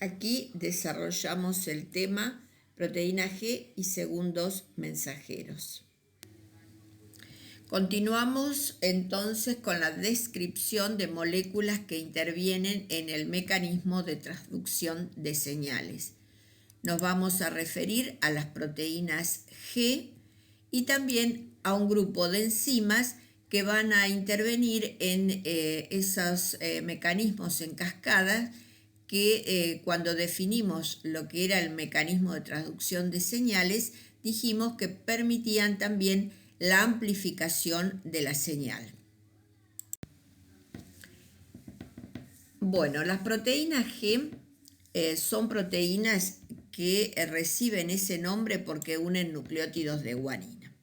Aquí desarrollamos el tema proteína G y segundos mensajeros. Continuamos entonces con la descripción de moléculas que intervienen en el mecanismo de transducción de señales. Nos vamos a referir a las proteínas G y también a un grupo de enzimas que van a intervenir en esos mecanismos en cascada que cuando definimos lo que era el mecanismo de transducción de señales, dijimos que permitían también la amplificación de la señal. Bueno, las proteínas G son proteínas que reciben ese nombre porque unen nucleótidos de guanina.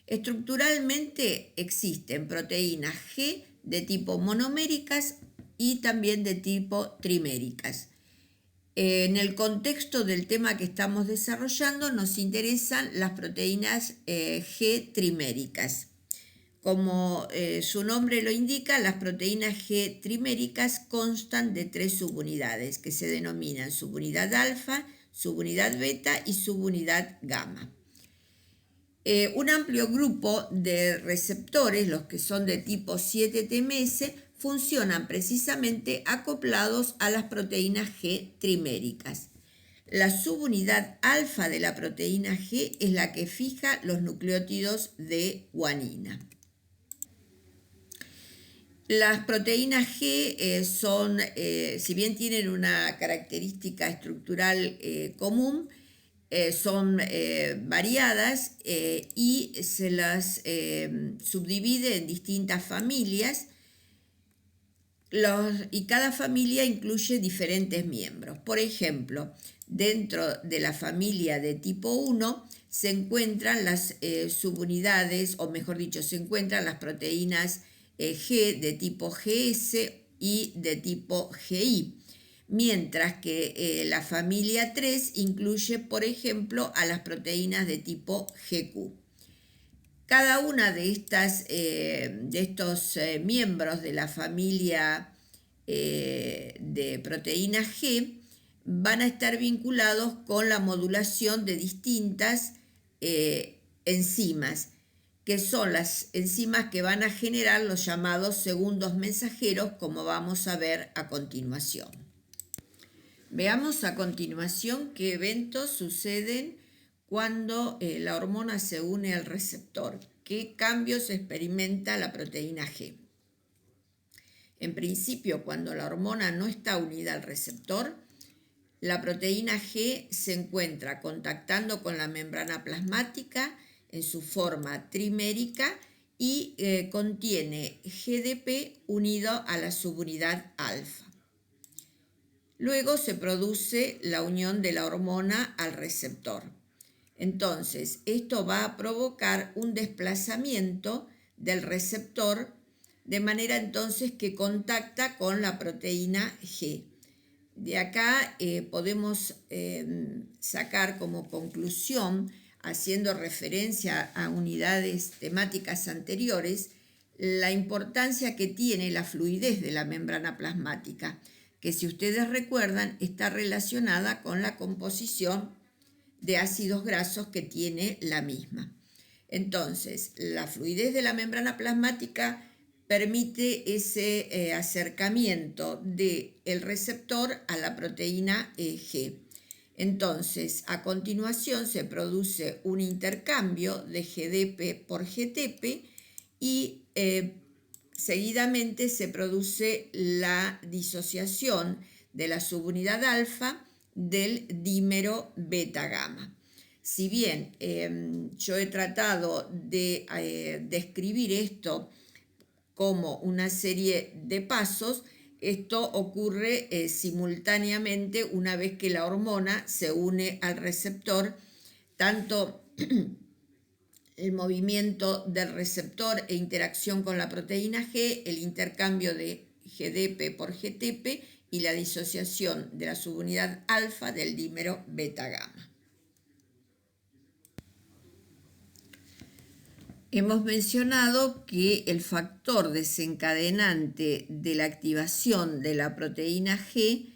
Estructuralmente existen proteínas G de tipo monoméricas y también de tipo triméricas. En el contexto del tema que estamos desarrollando nos interesan las proteínas G triméricas. Como su nombre lo indica, las proteínas G triméricas constan de 3 subunidades que se denominan subunidad alfa, subunidad beta y subunidad gamma. Un amplio grupo de receptores, los que son de tipo 7-TMS, funcionan precisamente acoplados a las proteínas G triméricas. La subunidad alfa de la proteína G es la que fija los nucleótidos de guanina. Las proteínas G son, si bien tienen una característica estructural común, son variadas y se las subdivide en distintas familias y cada familia incluye diferentes miembros. Por ejemplo, dentro de la familia de tipo 1 se encuentran las subunidades, o mejor dicho, se encuentran las proteínas G de tipo GS y de tipo GI. Mientras que la familia 3 incluye, por ejemplo, a las proteínas de tipo GQ. Cada una de estos miembros de la familia de proteínas G van a estar vinculados con la modulación de distintas enzimas, que son las enzimas que van a generar los llamados segundos mensajeros, como vamos a ver a continuación. Veamos a continuación qué eventos suceden cuando la hormona se une al receptor. ¿Qué cambios experimenta la proteína G? En principio, cuando la hormona no está unida al receptor, la proteína G se encuentra contactando con la membrana plasmática en su forma trimérica y contiene GDP unido a la subunidad alfa. Luego se produce la unión de la hormona al receptor. Entonces, esto va a provocar un desplazamiento del receptor de manera entonces que contacta con la proteína G. De acá podemos sacar como conclusión, haciendo referencia a unidades temáticas anteriores, la importancia que tiene la fluidez de la membrana plasmática, que si ustedes recuerdan está relacionada con la composición de ácidos grasos que tiene la misma. Entonces, la fluidez de la membrana plasmática permite ese acercamiento del receptor a la proteína G. Entonces, a continuación se produce un intercambio de GDP por GTP y seguidamente se produce la disociación de la subunidad alfa del dímero beta gamma. Si bien yo he tratado de describir esto como una serie de pasos, esto ocurre simultáneamente una vez que la hormona se une al receptor, tanto el movimiento del receptor e interacción con la proteína G, el intercambio de GDP por GTP y la disociación de la subunidad alfa del dímero beta gamma. Hemos mencionado que el factor desencadenante de la activación de la proteína G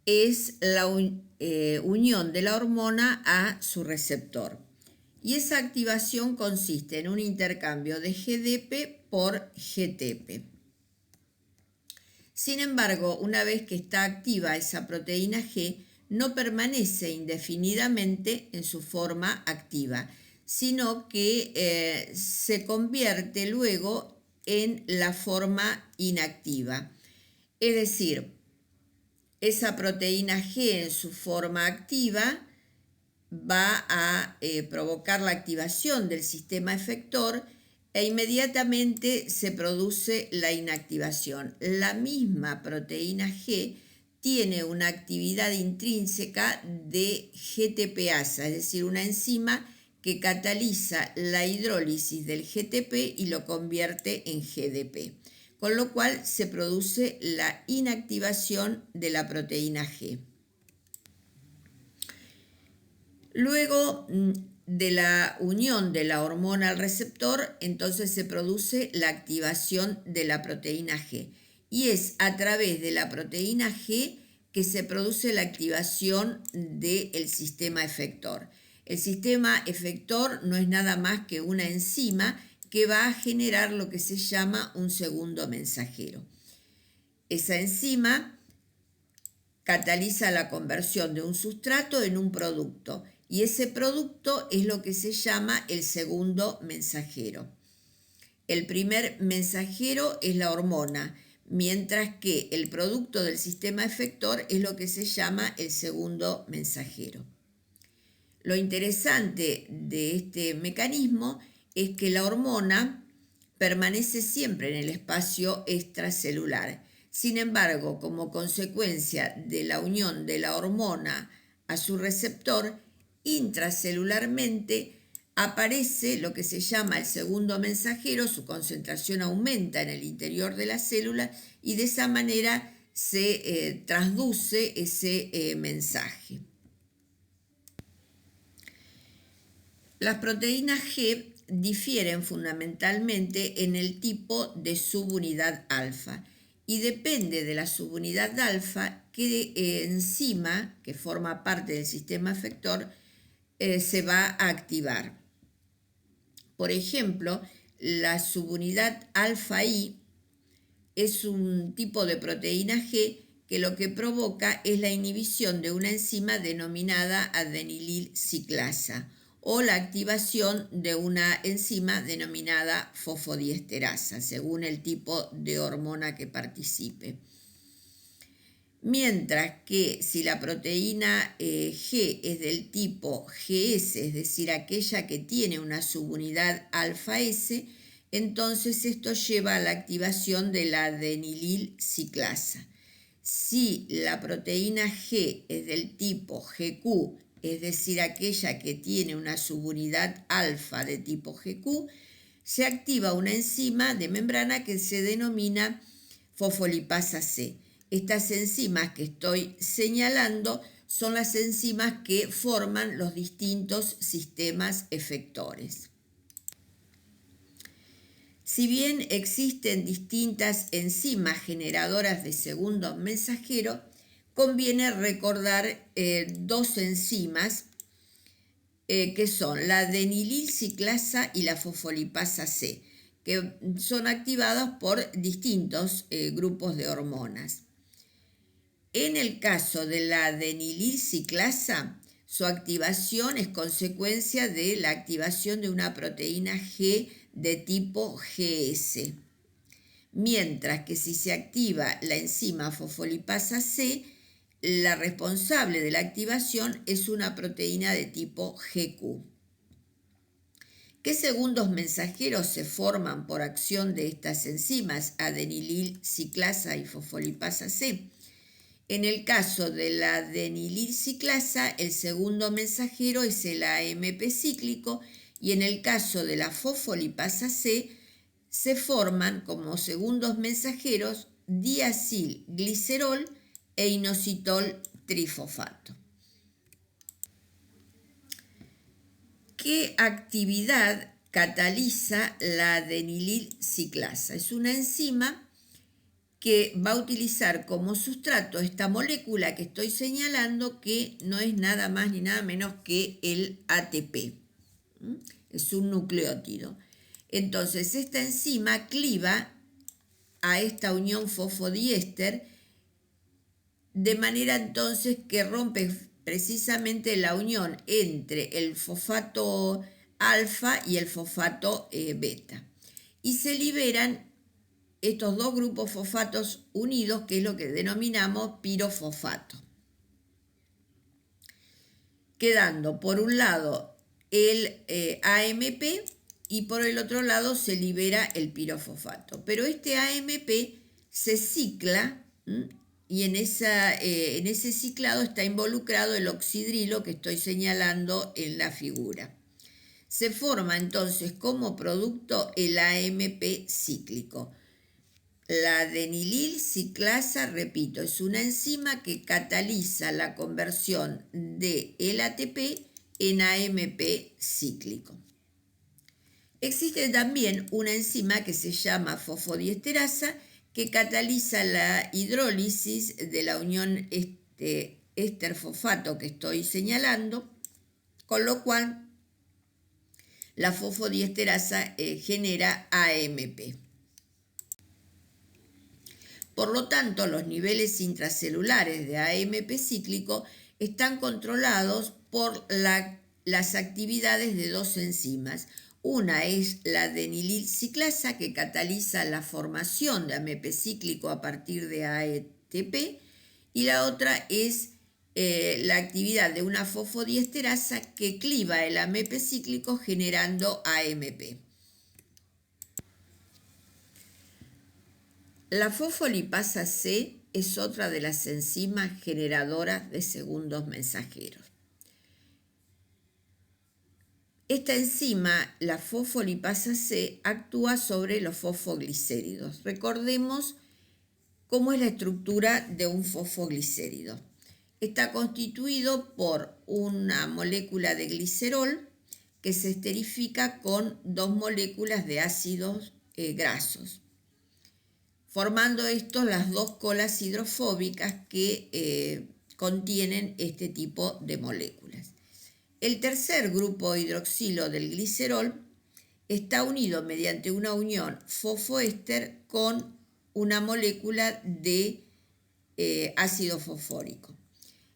es la unión de la hormona a su receptor. Y esa activación consiste en un intercambio de GDP por GTP. Sin embargo, una vez que está activa esa proteína G, no permanece indefinidamente en su forma activa, sino que se convierte luego en la forma inactiva. Es decir, esa proteína G en su forma activa va a provocar la activación del sistema efector e inmediatamente se produce la inactivación. La misma proteína G tiene una actividad intrínseca de GTPasa, es decir, una enzima que cataliza la hidrólisis del GTP y lo convierte en GDP, con lo cual se produce la inactivación de la proteína G. Luego de la unión de la hormona al receptor, entonces se produce la activación de la proteína G. Y es a través de la proteína G que se produce la activación del sistema efector. El sistema efector no es nada más que una enzima que va a generar lo que se llama un segundo mensajero. Esa enzima cataliza la conversión de un sustrato en un producto y ese producto es lo que se llama el segundo mensajero. El primer mensajero es la hormona, mientras que el producto del sistema efector es lo que se llama el segundo mensajero. Lo interesante de este mecanismo es que la hormona permanece siempre en el espacio extracelular. Sin embargo, como consecuencia de la unión de la hormona a su receptor, intracelularmente aparece lo que se llama el segundo mensajero, su concentración aumenta en el interior de la célula y de esa manera se transduce ese mensaje. Las proteínas G difieren fundamentalmente en el tipo de subunidad alfa y depende de la subunidad alfa qué enzima que forma parte del sistema efector se va a activar. Por ejemplo, la subunidad alfa I es un tipo de proteína G que lo que provoca es la inhibición de una enzima denominada adenilil ciclasa o la activación de una enzima denominada fosfodiesterasa, según el tipo de hormona que participe. Mientras que si la proteína G es del tipo GS, es decir, aquella que tiene una subunidad alfa S, entonces esto lleva a la activación de la adenilil ciclasa. Si la proteína G es del tipo GQ, es decir, aquella que tiene una subunidad alfa de tipo GQ, se activa una enzima de membrana que se denomina fosfolipasa C. Estas enzimas que estoy señalando son las enzimas que forman los distintos sistemas efectores. Si bien existen distintas enzimas generadoras de segundo mensajero, conviene recordar dos enzimas que son la adenilil ciclasa y la fosfolipasa C, que son activadas por distintos grupos de hormonas. En el caso de la adenilil ciclasa, su activación es consecuencia de la activación de una proteína G de tipo GS, mientras que si se activa la enzima fosfolipasa C, la responsable de la activación es una proteína de tipo GQ. ¿Qué segundos mensajeros se forman por acción de estas enzimas adenilil ciclasa y fosfolipasa C? En el caso de la adenilil ciclasa, el segundo mensajero es el AMP cíclico y en el caso de la fosfolipasa C se forman como segundos mensajeros diacilglicerol e inositol trifosfato. ¿Qué actividad cataliza la adenilil ciclasa? Es una enzima que va a utilizar como sustrato esta molécula que estoy señalando, que no es nada más ni nada menos que el ATP. Es un nucleótido. Entonces, esta enzima cliva a esta unión fosfodiéster de manera entonces que rompe precisamente la unión entre el fosfato alfa y el fosfato beta. Y se liberan estos dos grupos fosfatos unidos, que es lo que denominamos pirofosfato. Quedando por un lado el AMP y por el otro lado se libera el pirofosfato. Pero este AMP se cicla y en ese ciclado está involucrado el oxidrilo que estoy señalando en la figura. Se forma entonces como producto el AMP cíclico. La adenilil ciclasa, repito, es una enzima que cataliza la conversión del ATP en AMP cíclico. Existe también una enzima que se llama fosfodiesterasa que cataliza la hidrólisis de la unión éster-fosfato que estoy señalando, con lo cual la fosfodiesterasa genera AMP. Por lo tanto, los niveles intracelulares de AMP cíclico están controlados por las actividades de dos enzimas. Una es la adenilil ciclasa, que cataliza la formación de AMP cíclico a partir de ATP, y la otra es la actividad de una fosfodiesterasa que cliva el AMP cíclico generando AMP. La fosfolipasa C es otra de las enzimas generadoras de segundos mensajeros. Esta enzima, la fosfolipasa C, actúa sobre los fosfoglicéridos. Recordemos cómo es la estructura de un fosfoglicérido. Está constituido por una molécula de glicerol que se esterifica con dos moléculas de ácidos grasos, formando estos las dos colas hidrofóbicas que contienen este tipo de moléculas. El tercer grupo hidroxilo del glicerol está unido mediante una unión fosfoéster con una molécula de ácido fosfórico.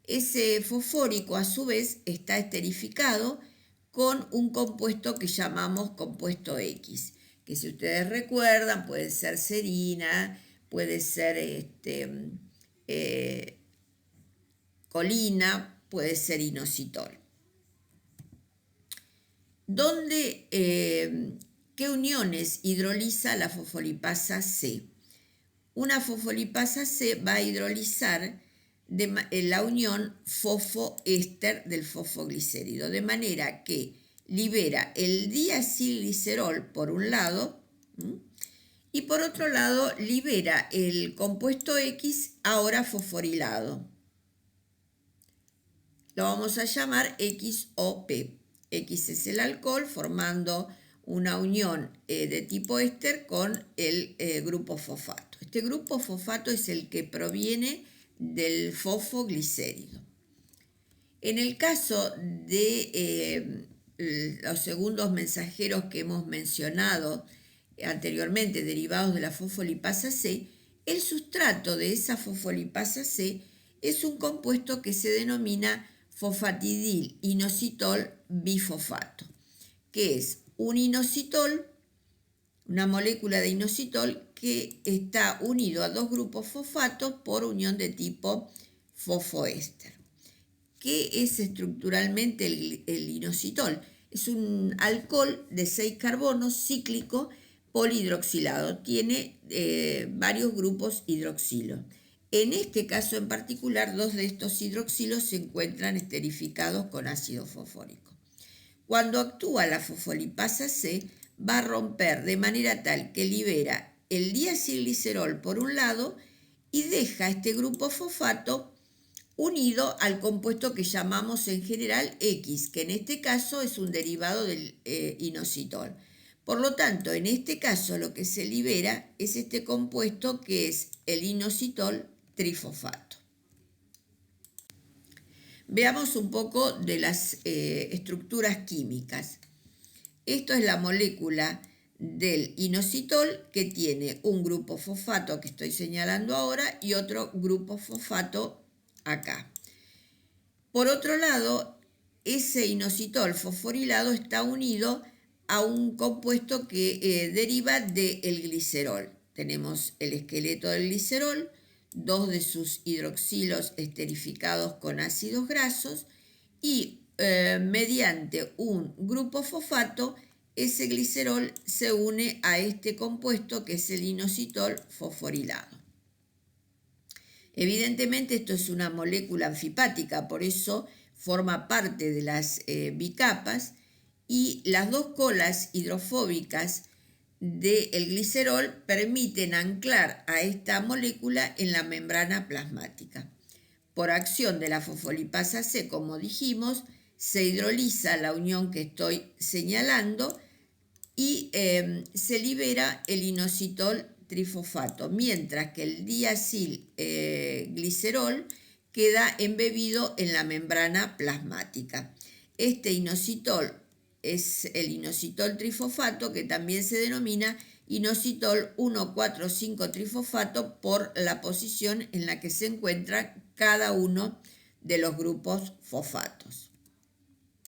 Ese fosfórico a su vez está esterificado con un compuesto que llamamos compuesto X, que si ustedes recuerdan puede ser serina, puede ser colina, puede ser inositol. ¿Qué uniones hidroliza la fosfolipasa C? Una fosfolipasa C va a hidrolizar la unión fosfoéster del fosfoglicérido, de manera que libera el diacilglicerol por un lado y por otro lado libera el compuesto X, ahora fosforilado. Lo vamos a llamar XOP. X es el alcohol formando una unión de tipo éster con el grupo fosfato. Este grupo fosfato es el que proviene del fosfoglicérido. En el caso de los segundos mensajeros que hemos mencionado anteriormente, derivados de la fosfolipasa C, el sustrato de esa fosfolipasa C es un compuesto que se denomina fosfatidil inositol bifosfato, que es un inositol, una molécula de inositol que está unido a dos grupos fosfatos por unión de tipo fosfoéster. ¿Qué es estructuralmente el inositol? Es un alcohol de 6 carbonos cíclico polihidroxilado. Tiene varios grupos hidroxilo. En este caso en particular, dos de estos hidroxilos se encuentran esterificados con ácido fosfórico. Cuando actúa la fosfolipasa C, va a romper de manera tal que libera el diacilglicerol por un lado y deja este grupo fosfato unido al compuesto que llamamos en general X, que en este caso es un derivado del inositol. Por lo tanto, en este caso lo que se libera es este compuesto que es el inositol trifosfato. Veamos un poco de las estructuras químicas. Esto es la molécula del inositol que tiene un grupo fosfato que estoy señalando ahora y otro grupo fosfato acá. Por otro lado, ese inositol fosforilado está unido a un compuesto que deriva del glicerol. Tenemos el esqueleto del glicerol, dos de sus hidroxilos esterificados con ácidos grasos y mediante un grupo fosfato ese glicerol se une a este compuesto que es el inositol fosforilado. Evidentemente esto es una molécula anfipática, por eso forma parte de las bicapas y las dos colas hidrofóbicas del glicerol permiten anclar a esta molécula en la membrana plasmática. Por acción de la fosfolipasa C, como dijimos, se hidroliza la unión que estoy señalando y se libera el inositol trifosfato, mientras que el diacilglicerol queda embebido en la membrana plasmática. Este inositol es el inositol trifosfato, que también se denomina inositol 1,4,5-trifosfato por la posición en la que se encuentra cada uno de los grupos fosfatos.